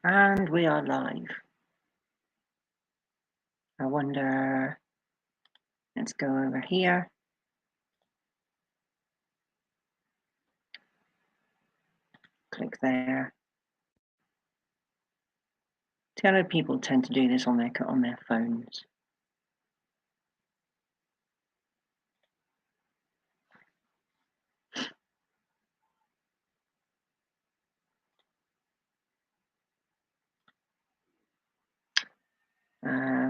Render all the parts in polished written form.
And we are live. I wonder, let's go over here. Click there. I know people tend to do this on their phones.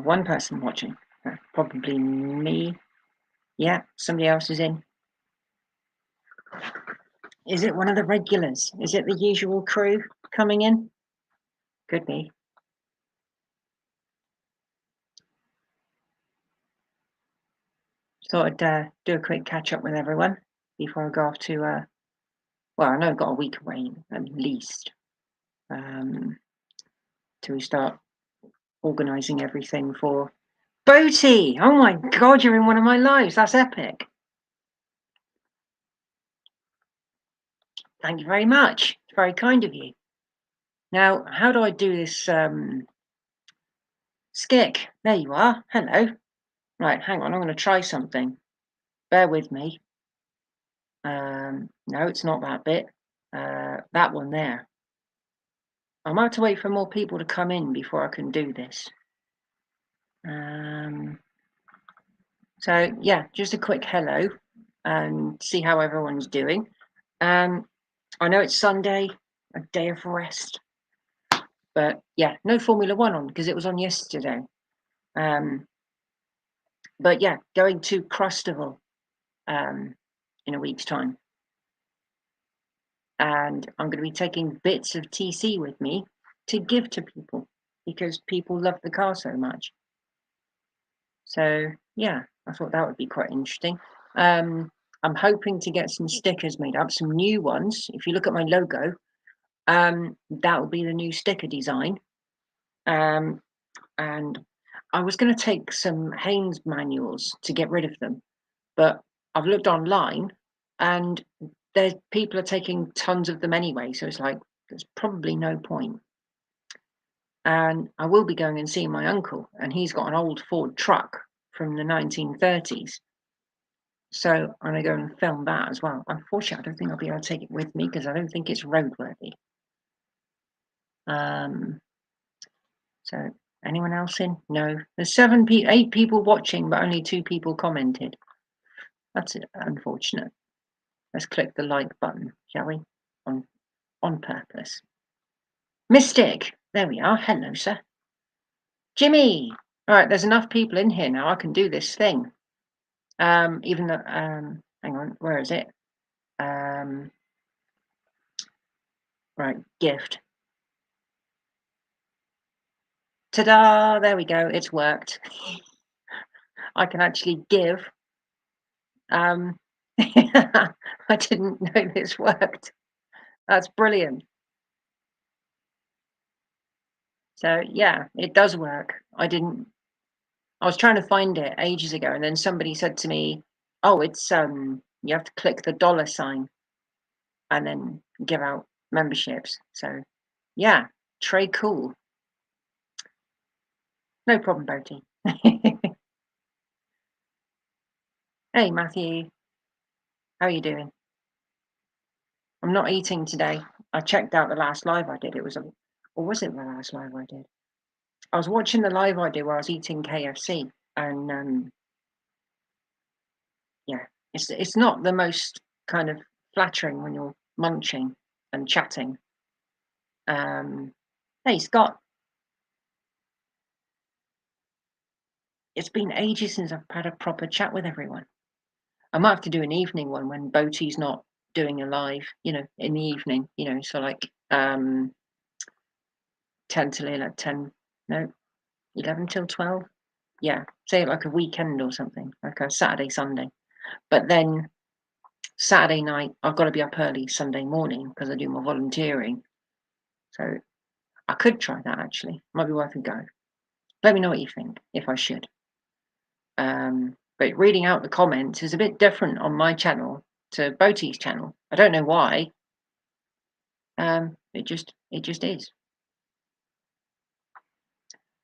One person watching, probably me. Yeah, somebody else is in. Is it one of the regulars? Is it the usual crew coming in? Could be. Thought I'd do a quick catch up with everyone before I go off to, well, I know I've got a week away at least, till we start organising everything for Boaty. Oh my God, you're in one of my lives. That's epic. Thank you very much. It's very kind of you. Now, how do I do this? Skick, there you are. Hello. Right, hang on. I'm going to try something. Bear with me. No, it's not that bit. That one there. I might have to wait for more people to come in before I can do this. So yeah, just a quick hello and see how everyone's doing. I know it's Sunday, a day of rest, but yeah, no Formula One on because it was on yesterday. But yeah, going to Crustival in a week's time, and I'm going to be taking bits of TC with me to give to people because people love the car so much. So yeah, I thought that would be quite interesting. I'm hoping to get some stickers made up, some new ones. If you look at my logo, that will be the new sticker design. And I was going to take some Haynes manuals to get rid of them, but I've looked online and there's people are taking tons of them anyway. So it's like, there's probably no point. And I will be going and seeing my uncle, and he's got an old Ford truck from the 1930s. So I'm going to go and film that as well. Unfortunately, I don't think I'll be able to take it with me because I don't think it's roadworthy. So anyone else in? No. There's 8 people watching, but only 2 people commented. That's unfortunate. Let's click the like button, shall we? On purpose. Mystic, there we are. Hello, sir. Jimmy. All right, there's enough people in here now. I can do this thing. Even though, hang on, where is it? Right, gift. Ta-da! There we go. It's worked. I can actually give. I didn't know this worked. That's brilliant. So yeah, it does work. I was trying to find it ages ago, and then somebody said to me, "Oh, it's you have to click the dollar sign and then give out memberships." So yeah, trade cool. No problem, Bertie. Hey, Matthew. How are you doing? I'm not eating today. I checked out the last live I did. It was or was it the last live I did? I was watching the live I did where I was eating KFC, and yeah, it's not the most kind of flattering when you're munching and chatting. Hey, Scott. It's been ages since I've had a proper chat with everyone. I might have to do an evening one when Boaty's not doing a live, in the evening, so like 10 till 10, no, 11 till 12. Yeah, say like a weekend or something, like a Saturday, Sunday. But then Saturday night, I've got to be up early Sunday morning because I do my volunteering. So I could try that actually. Might be worth a go. Let me know what you think, if I should. But reading out the comments is a bit different on my channel to Boaty's channel. I don't know why. It just is.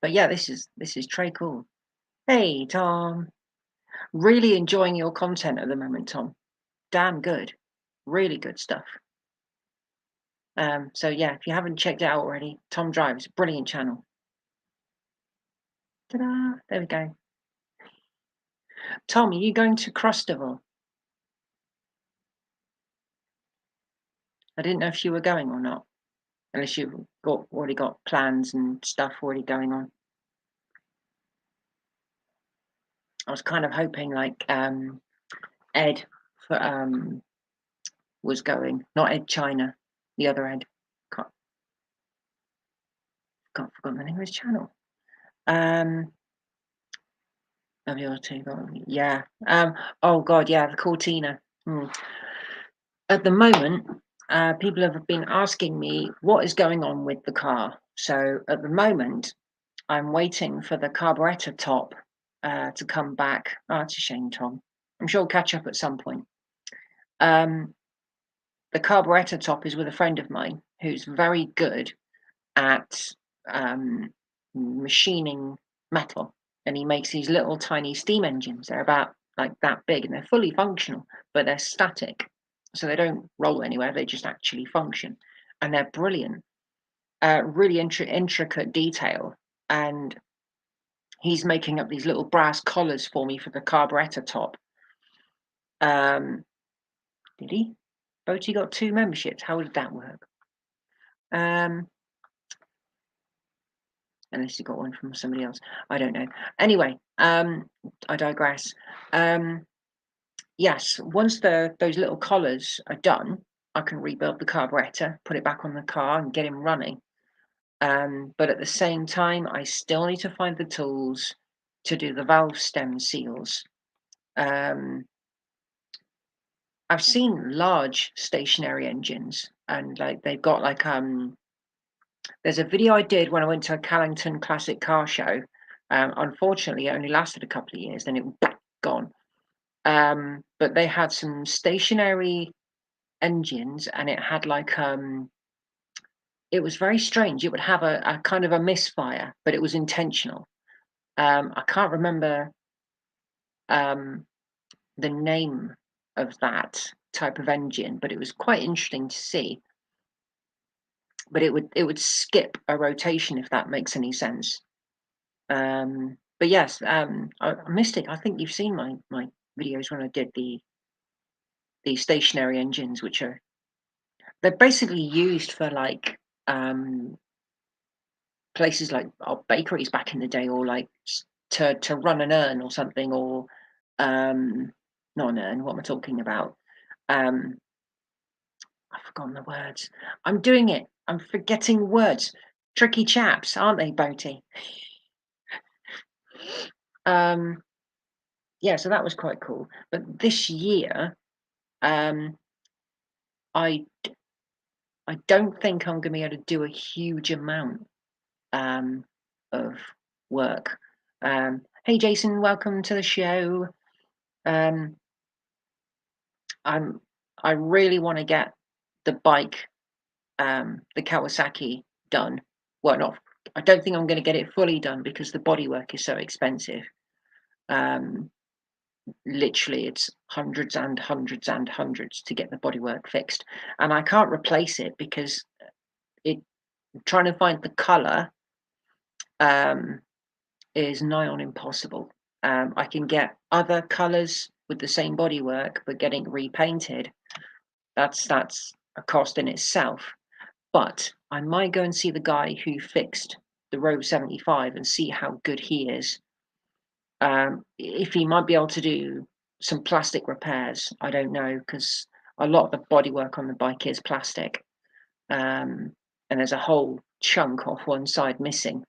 But yeah, this is Trey cool. Hey Tom, really enjoying your content at the moment, Tom. Damn good, really good stuff. So yeah, if you haven't checked it out already, Tom Drives, brilliant channel. Ta-da! There we go. Tom, are you going to Crustival? I didn't know if you were going or not, unless you've already got plans and stuff already going on. I was kind of hoping like Ed for, was going, not Ed China, the other Ed. Can't forgot the name of his channel. WRT, yeah. Oh God, yeah, the Cortina. At the moment, people have been asking me what is going on with the car. So at the moment, I'm waiting for the carburetor top to come back. Oh, it's a shame, Tom. I'm sure we'll catch up at some point. The carburetor top is with a friend of mine who's very good at machining metal, and he makes these little tiny steam engines. They're about like that big, and they're fully functional, but they're static, so they don't roll anywhere. They just actually function, and they're brilliant. Really intricate detail, and he's making up these little brass collars for me for the carburetor top. Did he? Boaty got 2 memberships. How did that work? Unless you got one from somebody else, I don't know. Anyway, I digress. Yes, once those little collars are done, I can rebuild the carburetor, put it back on the car, and get him running. But at the same time, I still need to find the tools to do the valve stem seals. I've seen large stationary engines, and like they've got like there's a video I did when I went to a Callington Classic Car Show. Unfortunately, it only lasted a couple of years, then it was gone. But they had some stationary engines, and it had like it was very strange. It would have a kind of a misfire, but it was intentional. I can't remember the name of that type of engine, but it was quite interesting to see. But it would skip a rotation, if that makes any sense. But yes, Mystic, I think you've seen my videos when I did the stationary engines, which they're basically used for like places like bakeries back in the day, or like to run an urn or something, or not an urn. What am I talking about? I've forgotten the words. I'm doing it. I'm forgetting words. Tricky chaps, aren't they, Boaty? Yeah, so that was quite cool. But this year, I don't think I'm going to be able to do a huge amount of work. Hey, Jason, welcome to the show. I really want to get the bike, the Kawasaki, done. Well, not. I don't think I'm going to get it fully done because the bodywork is so expensive. Literally, it's hundreds and hundreds and hundreds to get the bodywork fixed, and I can't replace it because trying to find the color is nigh on impossible. I can get other colors with the same bodywork, but getting repainted, that's a cost in itself. But I might go and see the guy who fixed the Rogue 75 and see how good he is. If he might be able to do some plastic repairs, I don't know, because a lot of the bodywork on the bike is plastic, and there's a whole chunk off one side missing.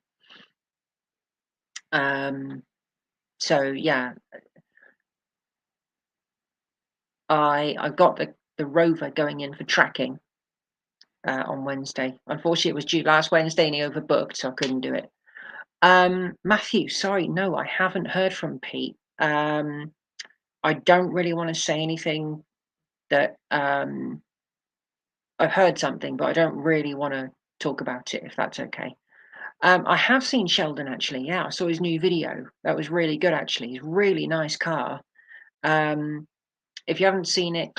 So yeah, I got the Rover going in for tracking on Wednesday. Unfortunately, it was due last Wednesday and he overbooked, so I couldn't do it. Matthew, sorry, no, I haven't heard from Pete. I don't really want to say anything that I've heard something, but I don't really want to talk about it, if that's okay. I have seen Sheldon actually. Yeah, I saw his new video. That was really good actually. He's a really nice car. Um, if you haven't seen it,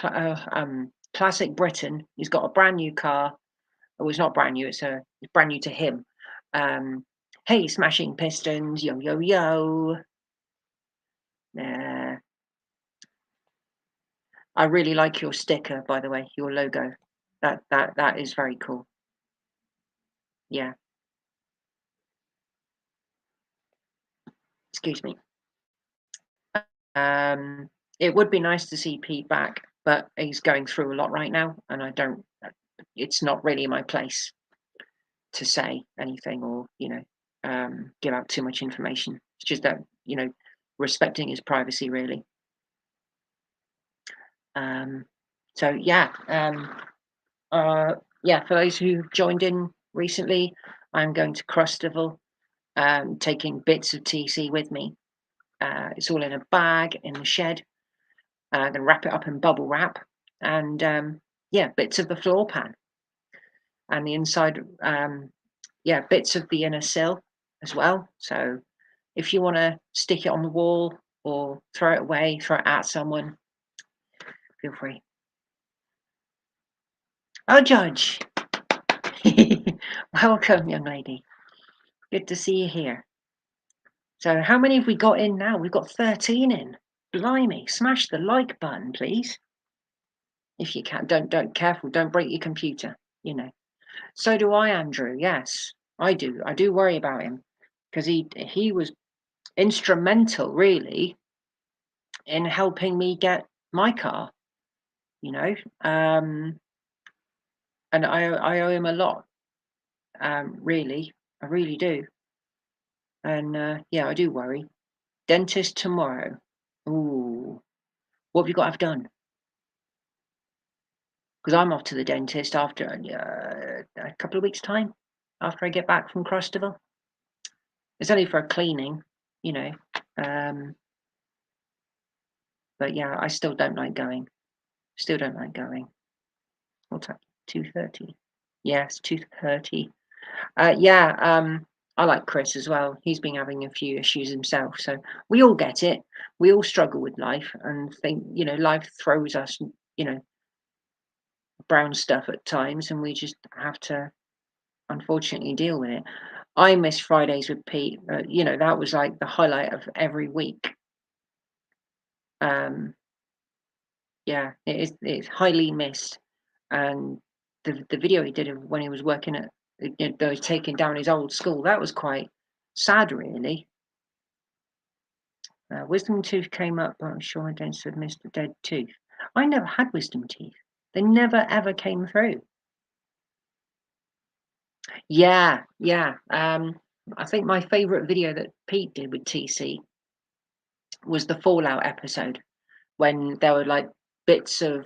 Classic Britain. He's got a brand new car. Oh, it's not brand new. It's brand new to him. Um, hey, Smashing Pistons, yo yo yo. Uh, I really like your sticker, by the way, your logo. That is very cool. Yeah. Excuse me. Um, it would be nice to see Pete back, but he's going through a lot right now, and I don't. It's not really my place to say anything or give out too much information. It's just that respecting his privacy really. Um, so yeah, yeah. For those who joined in recently, I'm going to Crustival, taking bits of TC with me. It's all in a bag in the shed. I'm going to wrap it up in bubble wrap, and yeah, bits of the floor pan and the inside. Yeah, bits of the inner sill as well. So if you want to stick it on the wall or throw it away, throw it at someone, feel free. Oh, Judge. Welcome, young lady. Good to see you here. So how many have we got in now? We've got 13 in. Blimey, smash the like button, please. If you can. Don't careful, don't break your computer, you know. So do I, Andrew. Yes, I do. I do worry about him because he was instrumental really in helping me get my car, you know. And I owe him a lot. Really. I really do. And yeah, I do worry. Dentist tomorrow. Ooh. What have you got to have done? Because I'm off to the dentist after a couple of weeks' time, after I get back from Crostival. It's only for a cleaning, you know. Um, but yeah, I still don't like going. Still don't like going. What time? 2:30. Yes, 2:30. Yeah, I like Chris as well. He's been having a few issues himself, so we all get it. We all struggle with life and think, life throws us, you know, brown stuff at times, and we just have to unfortunately deal with it. I miss Fridays with Pete. That was like the highlight of every week. Um, yeah, it's highly missed. And the video he did of when he was working at, taking down his old school, that was quite sad, really. Wisdom tooth came up, but I'm sure I don't have missed a dead tooth. I never had wisdom teeth. They never ever came through. Yeah, yeah. I think my favourite video that Pete did with TC was the Fallout episode when there were like bits of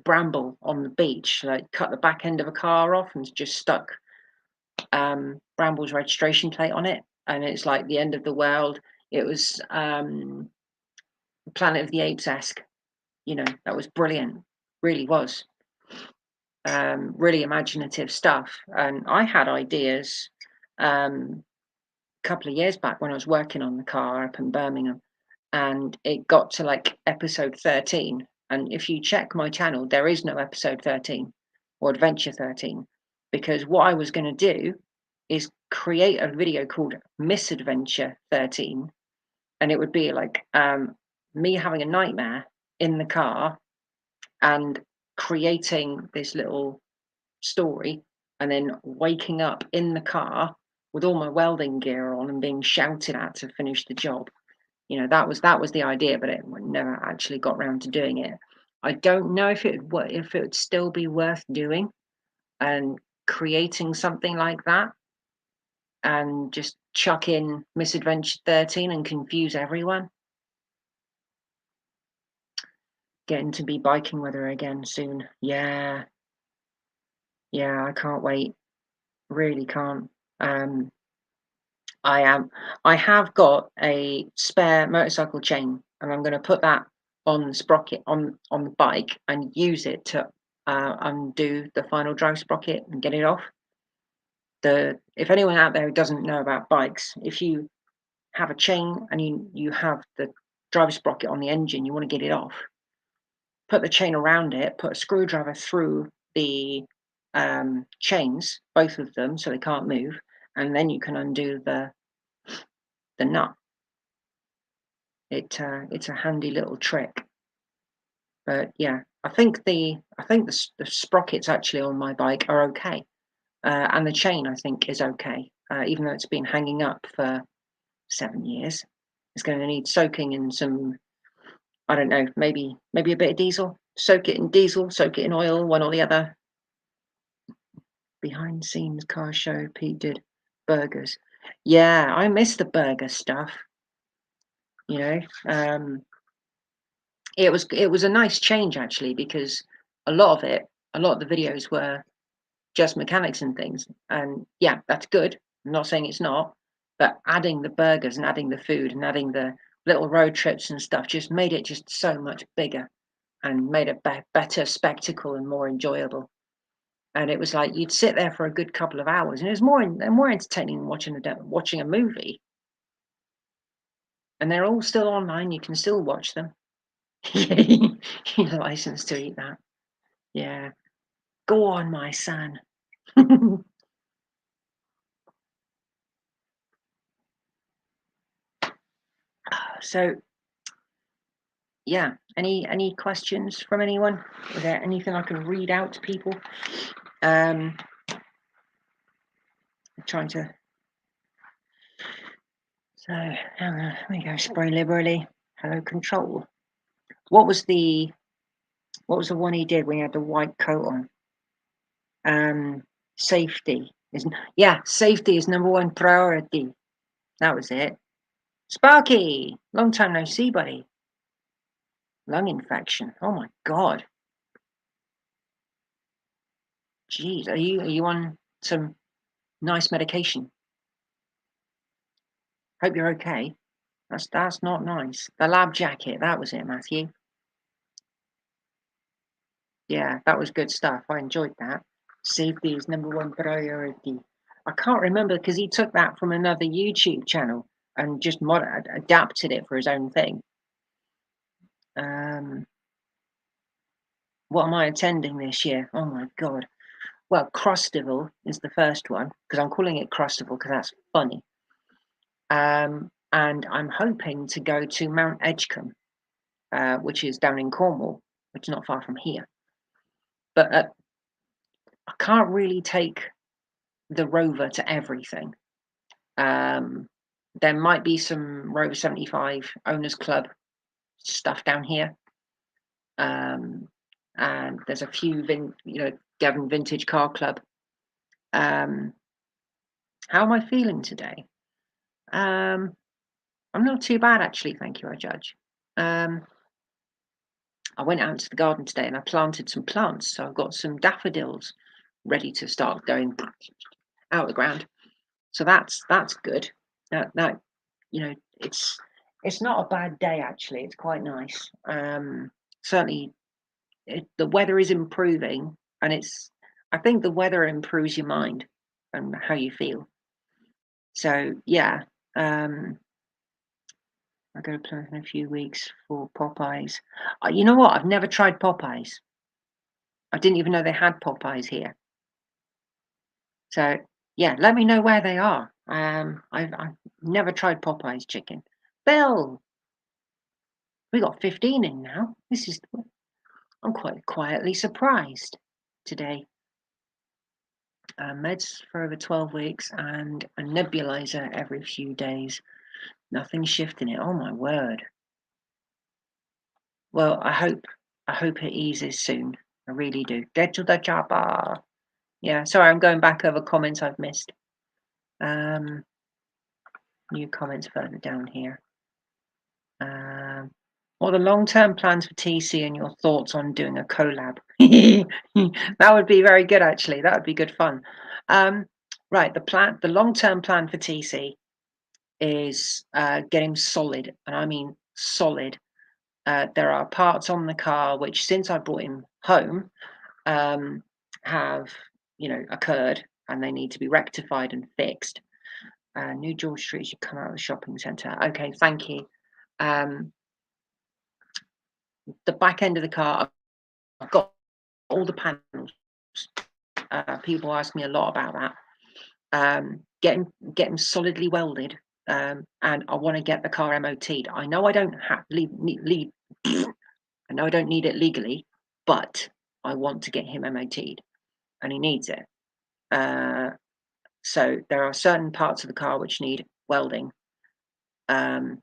bramble on the beach, like cut the back end of a car off and just stuck Bramble's registration plate on it, and it's like the end of the world. It was Planet of the Apes-esque. That was brilliant. Really was. Really imaginative stuff. And I had ideas a couple of years back when I was working on the car up in Birmingham, and it got to like episode 13. And if you check my channel, there is no episode 13 or Adventure 13, because what I was going to do is create a video called Misadventure 13, and it would be like me having a nightmare in the car and creating this little story, and then waking up in the car with all my welding gear on and being shouted at to finish the job. That was the idea, but it never actually got round to doing it. I don't know if it would still be worth doing and creating something like that and just chuck in Misadventure 13 and confuse everyone. Getting to be biking with her again soon. Yeah. Yeah, I can't wait. Really can't. I have got a spare motorcycle chain, and I'm going to put that on the sprocket on the bike and use it to undo the final drive sprocket and get it off. if anyone out there who doesn't know about bikes, if you have a chain and you have the driver sprocket on the engine, you want to get it off, put the chain around it, put a screwdriver through the chains, both of them, so they can't move, and then you can undo the nut. It's a handy little trick. But yeah, I think the sprockets actually on my bike are okay, and the chain I think is okay, even though it's been hanging up for 7 years. It's going to need soaking in some, I don't know, maybe a bit of diesel. Soak it in diesel, soak it in oil, one or the other. Behind scenes car show, Pete did burgers. Yeah, I miss the burger stuff. You know, it was a nice change actually, because a lot of the videos were just mechanics and things. And yeah, that's good. I'm not saying it's not, but adding the burgers and adding the food and adding the little road trips and stuff just made it just so much bigger and made it better spectacle and more enjoyable. And it was like you'd sit there for a good couple of hours, and it was more entertaining than watching a movie. And they're all still online. You can still watch them. You're licensed to eat that. Yeah. Go on, my son. So yeah, any questions from anyone? Is there anything I can read out to people? I'm trying to. So hang on, let me go. Spray liberally. Hello, control. What was the one he did when he had the white coat on? Safety safety is number one priority. That was it. Sparky, long time no see, buddy. Lung infection. Oh my god. Jeez, are you on some nice medication? Hope you're okay. That's not nice. The lab jacket, that was it, Matthew. Yeah, that was good stuff. I enjoyed that. Safety is number one priority. I can't remember because he took that from another YouTube channel and just adapted it for his own thing. What am I attending this year? Oh my god. Well, Crostival is the first one because I'm calling it Crostival because that's funny. And I'm hoping to go to Mount Edgecombe, which is down in Cornwall, which is not far from here. But I can't really take the Rover to everything. There might be some Rover 75 Owners Club stuff down here. And there's a few Devon Vintage Car Club. How am I feeling today? I'm not too bad actually, thank you, I judge. I went out into the garden today and I planted some plants, so I've got some daffodils ready to start going out of the ground. So that's good. That it's not a bad day actually. It's quite nice. Certainly, the weather is improving, and I think the weather improves your mind and how you feel. So yeah, I go to Plymouth in a few weeks for Popeyes. You know what? I've never tried Popeyes. I didn't even know they had Popeyes here. So yeah, let me know where they are. I've never tried Popeyes chicken. Bill, we got 15 in now. I'm quite quietly surprised today. Meds for over 12 weeks and a nebulizer every few days. Nothing shifting it. Oh my word. Well, I hope it eases soon. I really do. Dead to the chopper. Yeah, sorry, I'm going back over comments I've missed. New comments further down here. What are the long-term plans for TC and your thoughts on doing a collab? That would be very good, actually. That would be good fun. Right, the long-term plan for TC is get him solid, and I mean solid. There are parts on the car which, since I brought him home, have occurred, and they need to be rectified and fixed. New George Street should come out of the shopping centre. Okay, thank you. The back end of the car, I've got all the panels. People ask me a lot about that. Get them solidly welded, and I want to get the car MOT'd. I know I don't need I know I don't need it legally, but I want to get him MOT'd, and he needs it. So there are certain parts of the car which need welding. And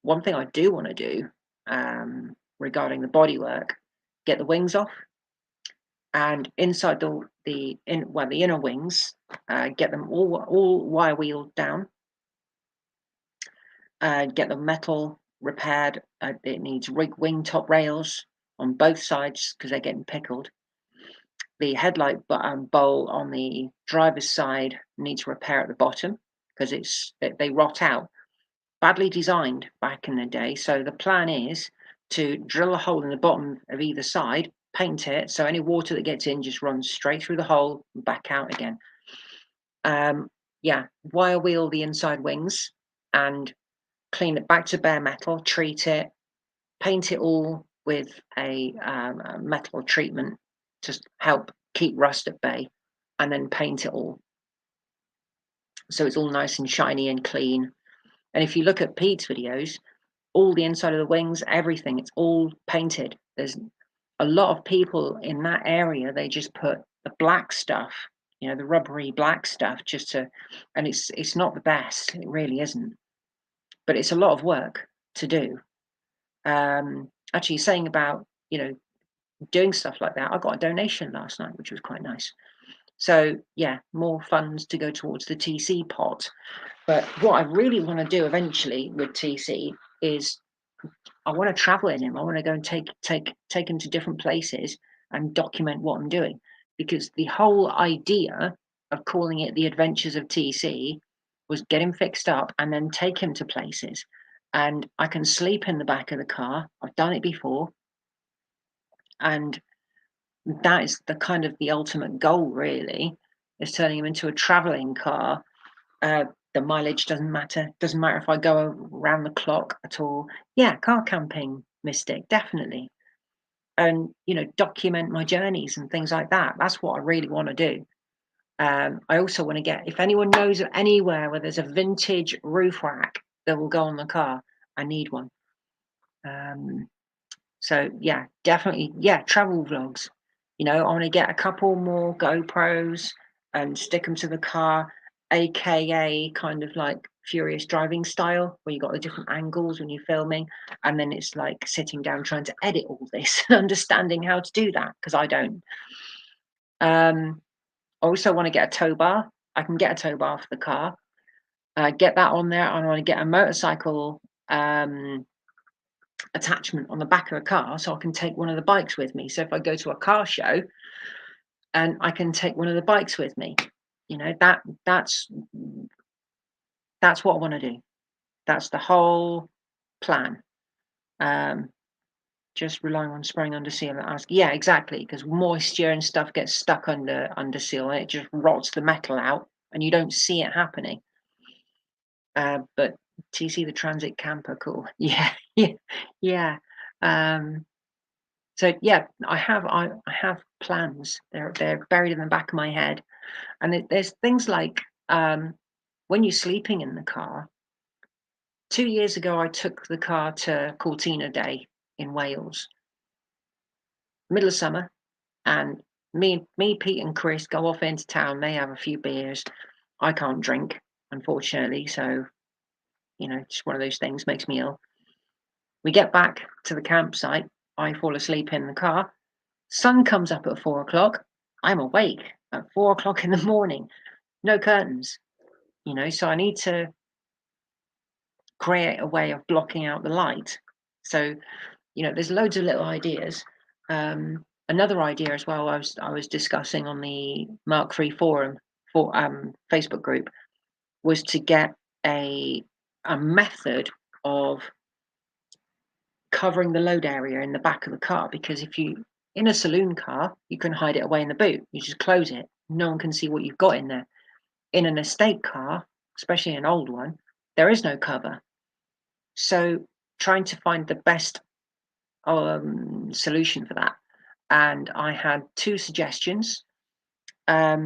one thing I do want to do, regarding the bodywork, get the wings off, and inside the inner wings, get them all wire wheeled down. Get the metal repaired. It needs wing top rails on both sides because they're getting pickled. The headlight bowl on the driver's side needs repair at the bottom because they rot out. Badly designed back in the day. So the plan is to drill a hole in the bottom of either side, paint it, so any water that gets in just runs straight through the hole and back out again. Wire wheel the inside wings and clean it back to bare metal, treat it, paint it all with a metal treatment to help keep rust at bay, and then paint it all so it's all nice and shiny and clean. And if you look at Pete's videos, all the inside of the wings, everything, it's all painted. There's a lot of people in that area, they just put the black stuff, the rubbery black stuff, and it's not the best. It really isn't. But it's a lot of work to do. Actually, saying about, doing stuff like that, I got a donation last night, which was quite nice. So yeah, more funds to go towards the TC pot. But what I really want to do eventually with TC is I want to travel in him. I want to go and take him to different places and document what I'm doing. Because the whole idea of calling it the Adventures of TC was get him fixed up and then take him to places. And I can sleep in the back of the car. I've done it before. And that is the ultimate goal, really, is turning him into a traveling car. The mileage doesn't matter. Doesn't matter if I go around the clock at all. Yeah, car camping, Mystic, definitely. And, document my journeys and things like that. That's what I really want to do. I also want to get, if anyone knows of anywhere where there's a vintage roof rack that will go on the car, I need one. So yeah, definitely, travel vlogs. I want to get a couple more GoPros and stick them to the car, aka kind of like Furious Driving style, where you got the different angles when you're filming, and then it's like sitting down trying to edit all this and understanding how to do that, because I don't. I also want to get a tow bar. I can get a tow bar for the car. Get that on there. I want to get a motorcycle attachment on the back of a car so I can take one of the bikes with me. So if I go to a car show, and I can take one of the bikes with me, that's what I want to do. That's the whole plan. Just relying on spraying under seal and ask, yeah, exactly, because moisture and stuff gets stuck under seal and it just rots the metal out and you don't see it happening. But TC the Transit camper, cool. Yeah. So yeah, I have plans. They're buried in the back of my head, and there's things like when you're sleeping in the car. 2 years ago, I took the car to Cortina Day in Wales, middle of summer, and me, Pete, and Chris go off into town. They have a few beers. I can't drink, unfortunately, so just one of those things makes me ill. We get back to the campsite. I fall asleep in the car. Sun comes up at 4 o'clock. I'm awake at 4 o'clock in the morning. No curtains, so I need to create a way of blocking out the light. So, there's loads of little ideas. Another idea as well, I was discussing on the Mark III forum for Facebook group, was to get a method of covering the load area in the back of the car, because if you In a saloon car, you can hide it away in the boot. You just close it. No one can see what you've got in there. In an estate car, especially an old one, there is no cover. So trying to find the best solution for that. And I had two suggestions. A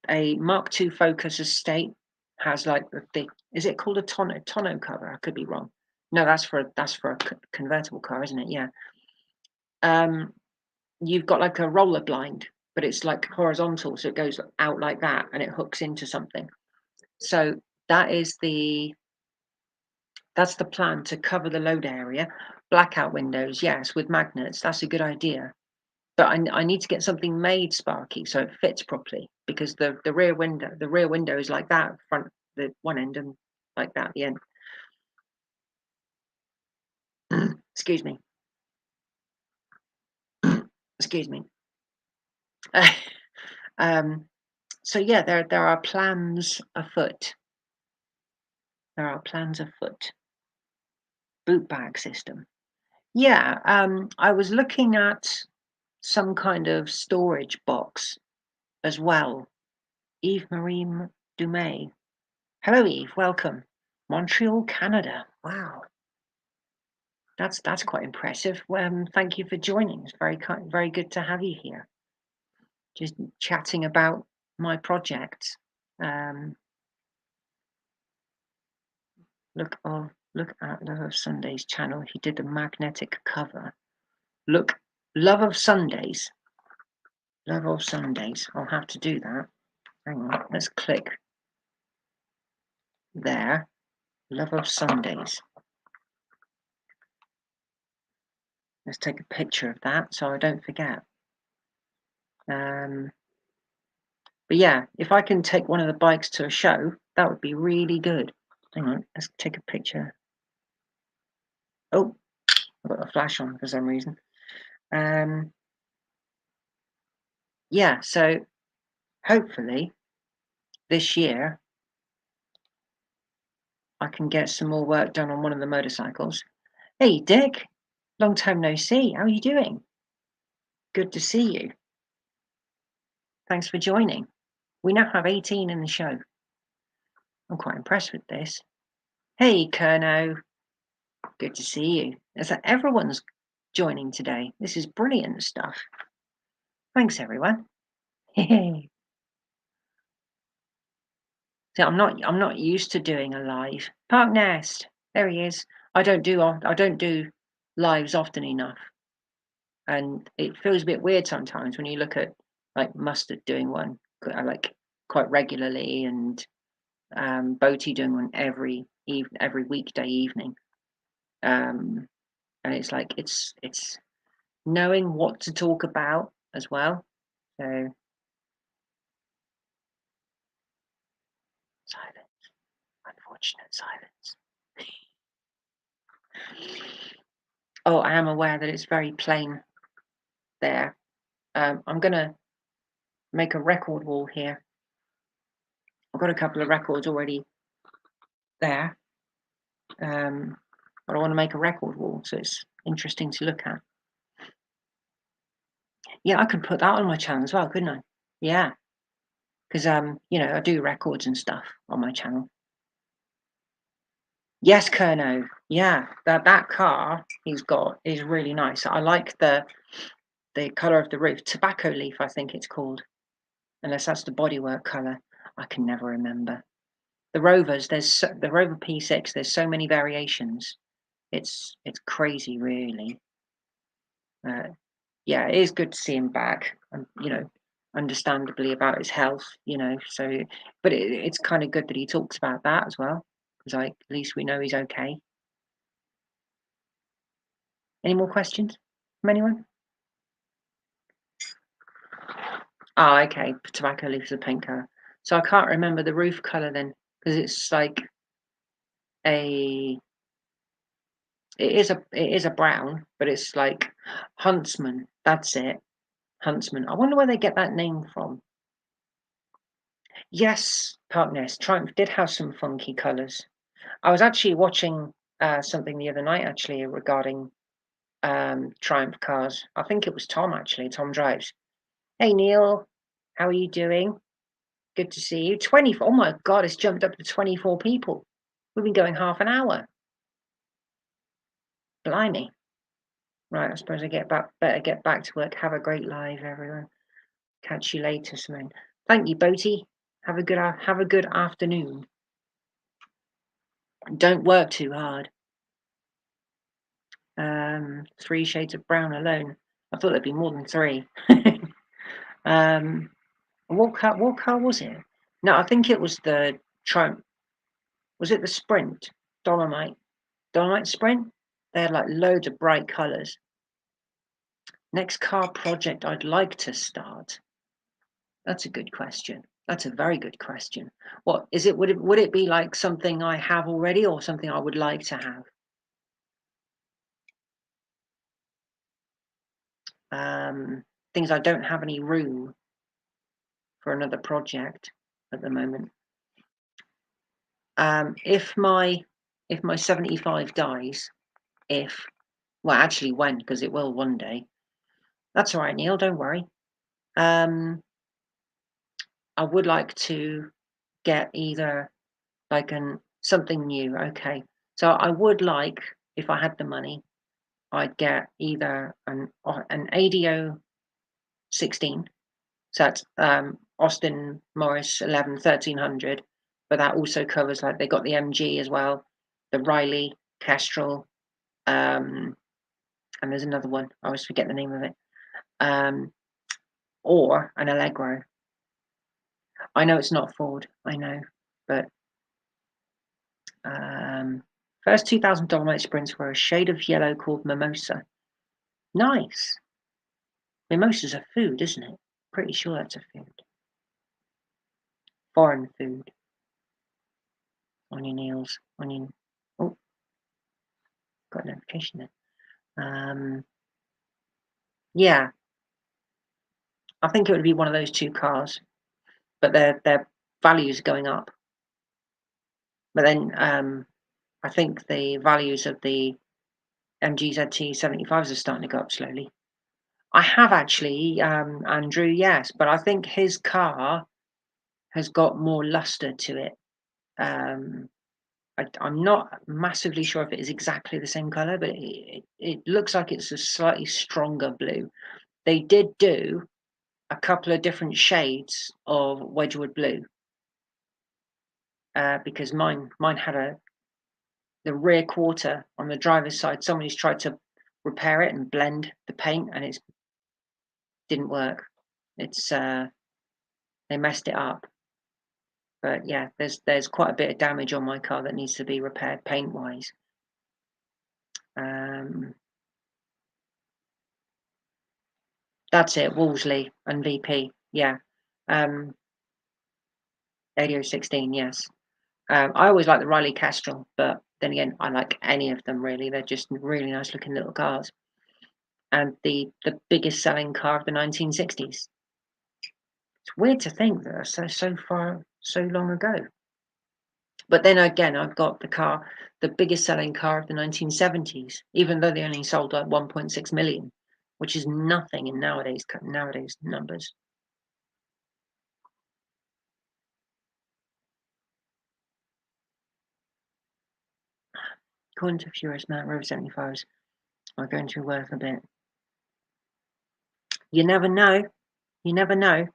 Mark II Focus Estate has like the is it called a tonneau cover? I could be wrong. No, that's for a convertible car, isn't it? Yeah. You've got like a roller blind, but it's like horizontal, so it goes out like that and it hooks into something. So that's the plan, to cover the load area. Blackout windows, yes, with magnets. That's a good idea. But I need to get something made, Sparky, so it fits properly, because the rear window is like that, front, the one end, and like that the end. Excuse me. Excuse me. So yeah, there are plans afoot. There are plans afoot. Boot bag system. Yeah, I was looking at some kind of storage box as well. Eve Marie Dumais. Hello, Eve. Welcome. Montreal, Canada. Wow, that's quite impressive. Thank you for joining. It's very good to have you here. Just chatting about my project. Look at Love of Sundays channel. He did the magnetic cover. Look, Love of Sundays. Love of Sundays. I'll have to do that. Hang on. Let's click there. Love of Sundays. Let's take a picture of that so I don't forget. But yeah, if I can take one of the bikes to a show, that would be really good. Hang on, let's take a picture. Oh, I've got the flash on for some reason. Yeah, so hopefully this year I can get some more work done on one of the motorcycles. Hey, Dick, long time no see. How are you doing? Good to see you. Thanks for joining. We now have 18 in the show. I'm quite impressed with this. Hey, Kerno. Good to see you. It's like everyone's joining today. This is brilliant stuff. Thanks, everyone. So I'm not used to doing a live. Park Nest. There he is. I don't do lives often enough, and it feels a bit weird sometimes when you look at like Mustard doing one like quite regularly, and Boaty doing one every weekday evening. And it's like it's knowing what to talk about as well. So silence, unfortunate silence. Oh, I am aware that it's very plain there. I'm gonna make a record wall here. I've got a couple of records already there, but I want to make a record wall so it's interesting to look at. Yeah, I could put that on my channel as well, couldn't I? Yeah, because I do records and stuff on my channel. Yes, Kerno. Yeah, that car he's got is really nice. I like the color of the roof. Tobacco leaf, I think it's called, unless that's the bodywork color. I can never remember. The Rovers, the Rover P6. There's so many variations. It's crazy, really. Yeah, it is good to see him back, and understandably about his health. So, but it's kind of good that he talks about that as well, because like at least we know he's okay. Any more questions from anyone? Oh, okay. Tobacco leaf is a paint color. So I can't remember the roof color then, because it's like a. It is a brown, but it's like Huntsman. That's it, Huntsman. I wonder where they get that name from. Yes, Parkness Triumph did have some funky colours. I was actually watching something the other night, actually, regarding Triumph cars. I think it was Tom actually. Tom drives. Hey Neil, how are you doing? Good to see you. 24. Oh my God, it's jumped up to 24 people. We've been going half an hour. Blimey. Right, I suppose better get back to work. Have a great live, everyone. Catch you later, Simone. Thank you, Boaty. Have a good afternoon. Don't work too hard. 3 shades of brown alone. I thought there'd be more than 3. What car was it? No, I think it was the Triumph. Was it the Sprint? Dolomite Sprint? They had like loads of bright colours. Next car project I'd like to start. That's a good question. That's a very good question. What is it? Would it be like something I have already or something I would like to have? Things I don't have any room for another project at the moment. If my 75 dies, well, actually when, because it will one day. That's all right, Neil, don't worry. I would like to get either like something new. Okay. So I would like, if I had the money, I'd get either an ADO 16. So that's Austin Morris 1300, but that also covers like they got the MG as well, the Riley Kestrel, and there's another one. I always forget the name of it. Or an Allegro. I know it's not Ford. I know, but first 2000 Dolomite Sprints were a shade of yellow called Mimosa. Nice. Mimosa's a food, isn't it? Pretty sure that's a food. Foreign food. Onion Neils. Onion. Oh, got a notification there. Yeah. I think it would be one of those 2 cars, but their values are going up. But then I think the values of the MG ZT 75s are starting to go up slowly. I have actually, Andrew, yes, but I think his car has got more luster to it. I'm not massively sure if it is exactly the same color, but it looks like it's a slightly stronger blue. They did do a couple of different shades of Wedgwood blue, because mine had the rear quarter on the driver's side. Somebody's tried to repair it and blend the paint, and it didn't work. It's they messed it up. But yeah, there's quite a bit of damage on my car that needs to be repaired paint wise. That's it, Wolseley and VP. Yeah. ADO 16, yes. I always like the Riley Kestrel, but then again, I like any of them really. They're just really nice looking little cars. And the biggest selling car of the 1960s. It's weird to think that so long ago. But then again, I've got the biggest selling car of the 1970s, even though they only sold like 1.6 million, which is nothing in nowadays numbers. According to Furious Man, Rover 75s are going to be worth a bit. You never know. You never know.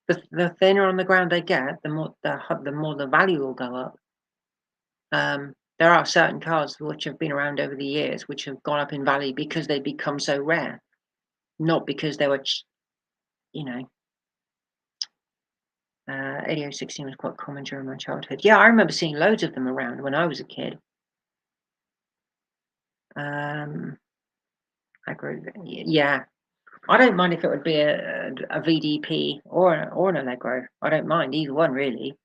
The thinner on the ground they get, the more the value will go up. There are certain cars which have been around over the years which have gone up in value because they become so rare, not because they were, ADO 16 was quite common during my childhood. Yeah, I remember seeing loads of them around when I was a kid. Yeah. I don't mind if it would be a VDP or an Allegro. I don't mind either one really.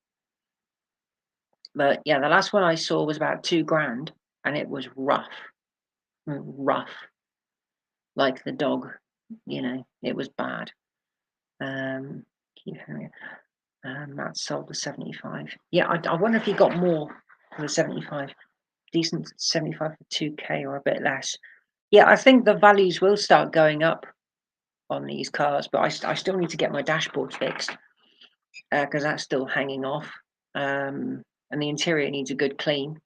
But yeah, the last one I saw was about $2,000, and it was rough, like the dog. It was bad. That sold the 75. Yeah, I wonder if he got more for the 75. Decent 75 for 2K or a bit less. Yeah, I think the values will start going up on these cars, but I still need to get my dashboard fixed because that's still hanging off, and the interior needs a good clean,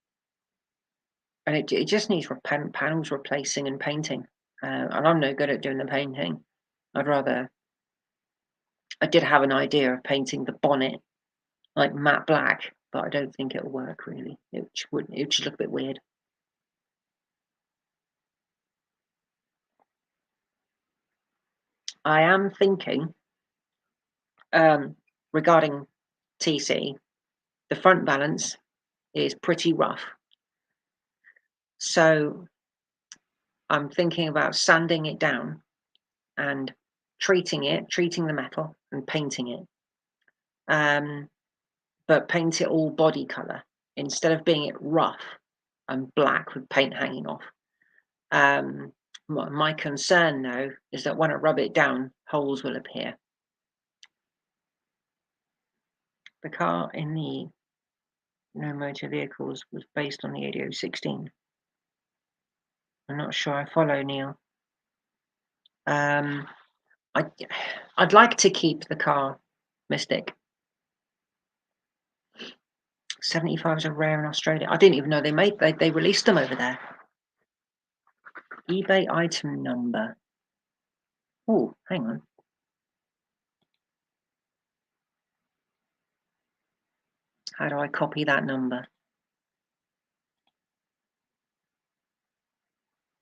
and it just needs panels replacing and painting. And I'm no good at doing the painting. I'd rather. I did have an idea of painting the bonnet like matte black, but I don't think it'll work really. It would just look a bit weird. I am thinking, um, regarding TC, the front balance is pretty rough. So I'm thinking about sanding it down and treating the metal and painting it. But paint it all body colour instead of being it rough and black with paint hanging off. My concern though is that when I rub it down, holes will appear. The car in the No Motor Vehicles was based on the ADO 16. I'm not sure I follow, Neil. Um, I, I'd like to keep the car Mystic. 75s are rare in Australia. I didn't even know they released them over there. eBay item number. Oh, hang on. How do I copy that number?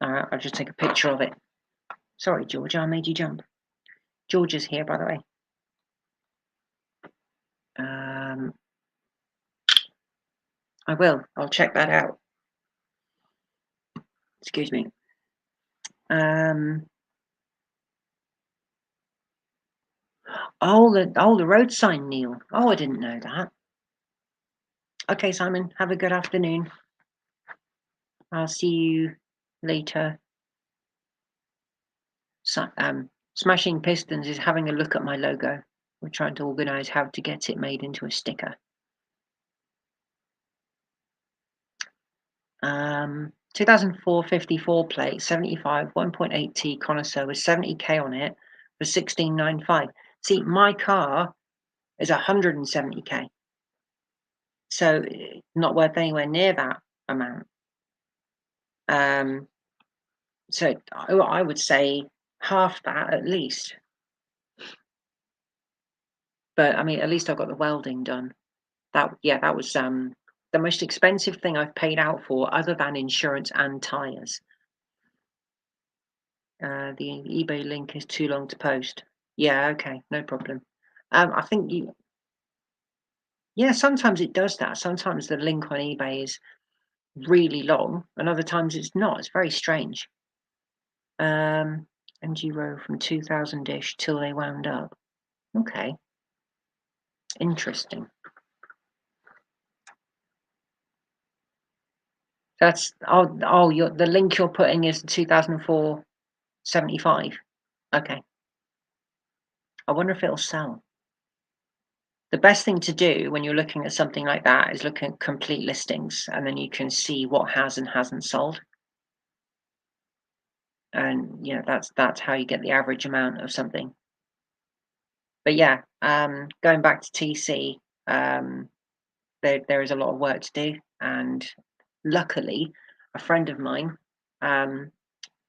Alright, I'll just take a picture of it. Sorry, Georgia, I made you jump. Georgia's here, by the way. I will. I'll check that out. Excuse me. The road sign, Neil. Oh, I didn't know that. Okay, Simon, have a good afternoon. I'll see you later. So, Smashing Pistons is having a look at my logo. We're trying to organise how to get it made into a sticker. 2004 54 plate, 75, 1.8T Connoisseur with 70k on it for 1695. See, my car is 170k. So not worth anywhere near that amount. So I would say half that at least. But I mean, at least I got the welding done. That was the most expensive thing I've paid out for, other than insurance and tires. The eBay link is too long to post. Yeah, okay, no problem. I think yeah, sometimes it does that. Sometimes the link on eBay is really long, and other times it's not. It's very strange. NG Row from 2000-ish till they wound up. Okay, interesting. That's the link you're putting is the 2004 75. Okay. I wonder if it'll sell. The best thing to do when you're looking at something like that is look at complete listings, and then you can see what has and hasn't sold. And that's how you get the average amount of something. But yeah, going back to TC, there is a lot of work to do, and luckily, a friend of mine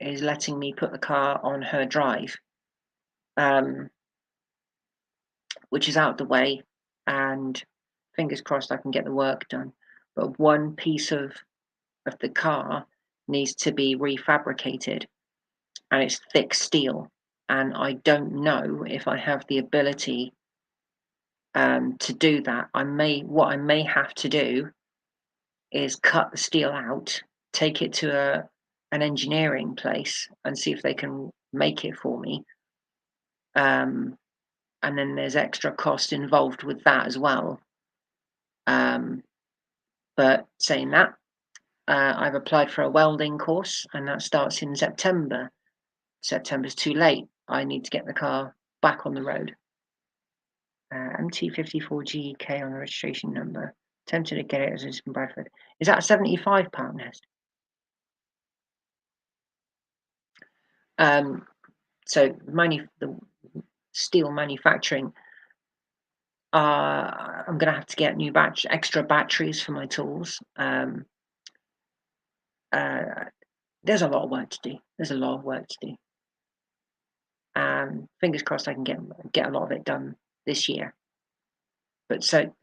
is letting me put the car on her drive, which is out of the way, and fingers crossed I can get the work done. But one piece of the car needs to be refabricated, and it's thick steel, and I don't know if I have the ability to do that. What I may have to do is cut the steel out, take it to an engineering place, and see if they can make it for me. And then there's extra cost involved with that as well. But saying that, I've applied for a welding course, and that starts in September. September's too late. I need to get the car back on the road. MT54GK on the registration number. Tempted to get it as it's in Bradford. Is that a £75 nest? So the steel manufacturing, I'm going to have to get extra batteries for my tools. There's a lot of work to do. There's a lot of work to do. Fingers crossed I can get a lot of it done this year. But so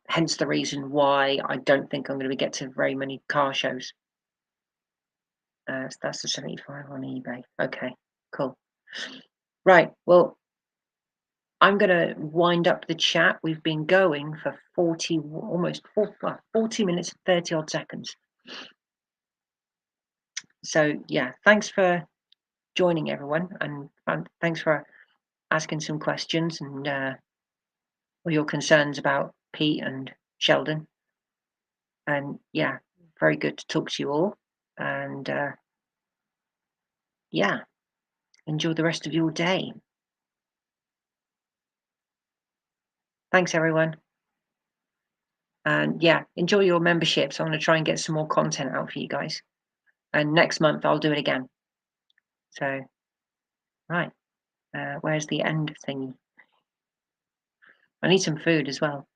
hence the reason why I don't think I'm going to get to very many car shows. So that's the 75 on eBay. Okay, cool. Right. Well, I'm going to wind up the chat. We've been going for 40 minutes and 30 odd seconds. So yeah, thanks for joining, everyone, and thanks for asking some questions and all your concerns about Pete and Sheldon. And yeah, very good to talk to you all. And yeah, enjoy the rest of your day. Thanks, everyone. And yeah, enjoy your memberships. I'm going to try and get some more content out for you guys. And next month, I'll do it again. So, right. Where's the end thingy? I need some food as well.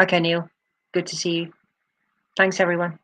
Okay, Neil. Good to see you. Thanks, everyone.